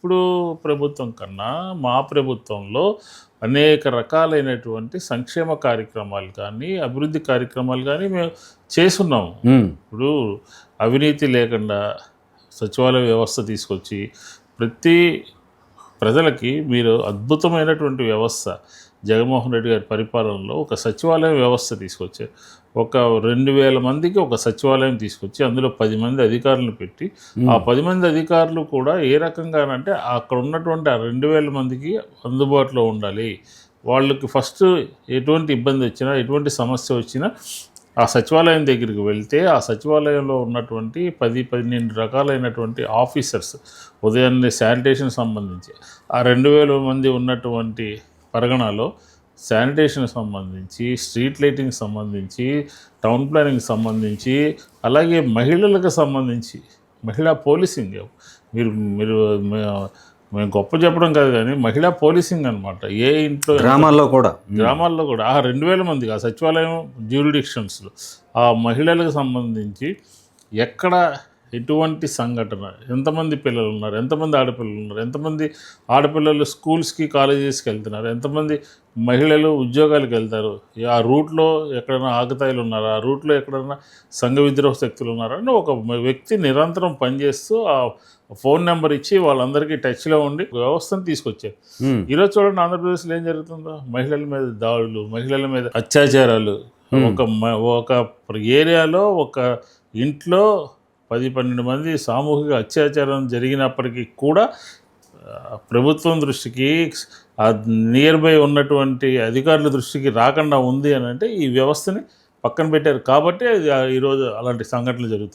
ఇప్పుడు ప్రభుత్వం కన్నా మా ప్రభుత్వంలో అనేక రకాలైనటువంటి సంక్షేమ కార్యక్రమాలు కానీ, అభివృద్ధి కార్యక్రమాలు కానీ మేము చేసున్నాము. ఇప్పుడు అవినీతి లేకుండా సచివాలయ వ్యవస్థ తీసుకొచ్చి ప్రతి ప్రజలకి మీరు అద్భుతమైనటువంటి వ్యవస్థ జగన్మోహన్ రెడ్డి గారి పరిపాలనలో ఒక సచివాలయం వ్యవస్థ తీసుకొచ్చారు. ఒక 2000 మందికి ఒక సచివాలయం తీసుకొచ్చి అందులో 10 మంది అధికారులను పెట్టి ఆ 10 మంది అధికారులు కూడా ఏ రకంగానంటే అక్కడ ఉన్నటువంటి ఆ 2000 మందికి అందుబాటులో ఉండాలి. వాళ్ళకి ఫస్ట్ ఎటువంటి ఇబ్బంది వచ్చినా, ఎటువంటి సమస్య వచ్చినా ఆ సచివాలయం దగ్గరికి వెళ్తే ఆ సచివాలయంలో ఉన్నటువంటి 10-12 రకాలైనటువంటి ఆఫీసర్స్ ఉదయాన్నే శానిటేషన్ సంబంధించి ఆ 2000 మంది ఉన్నటువంటి పరగణలో శానిటేషన్ సంబంధించి, స్ట్రీట్ లైటింగ్ సంబంధించి, టౌన్ ప్లానింగ్ సంబంధించి, అలాగే మహిళలకు సంబంధించి మహిళా పోలీసింగ్ మీరు మీరు మేము గొప్ప చెప్పడం కాదు కానీ మహిళా పోలీసింగ్ అనమాట. ఏ ఇంట్లో గ్రామాల్లో కూడా ఆ 2000 మందికి ఆ సచివాలయం జ్యూరిడిక్షన్స్లో ఆ మహిళలకు సంబంధించి ఎక్కడ ఎటువంటి సంఘటన, ఎంతమంది పిల్లలు ఉన్నారు, ఎంతమంది ఆడపిల్లలు ఉన్నారు, ఎంతమంది ఆడపిల్లలు స్కూల్స్కి కాలేజెస్కి వెళ్తున్నారు, ఎంతమంది మహిళలు ఉద్యోగాలకు వెళ్తారు, ఆ రూట్లో ఎక్కడైనా ఆకతాయిలు ఉన్నారు, ఆ రూట్లో ఎక్కడైనా సంఘ విద్రోహ శక్తులు ఉన్నారు అని ఒక వ్యక్తి నిరంతరం పనిచేస్తూ ఆ ఫోన్ నెంబర్ ఇచ్చి వాళ్ళందరికీ టచ్లో ఉండి వ్యవస్థను తీసుకొచ్చారు. ఈరోజు చూడండి ఆంధ్రప్రదేశ్లో ఏం జరుగుతుందో, మహిళల మీద దాడులు, మహిళల మీద అత్యాచారాలు. ఒక ఏరియాలో ఒక ఇంట్లో 10-12 మంది సామూహిక అత్యాచారం జరిగినప్పటికీ కూడా ప్రభుత్వం దృష్టికి నియర్ బై ఉన్నటువంటి అధికారుల దృష్టికి రాకుండా ఉంది అని అంటే ఈ వ్యవస్థని పక్కన పెట్టారు కాబట్టి ఈరోజు అలాంటి సంఘటనలు జరుగుతాయి.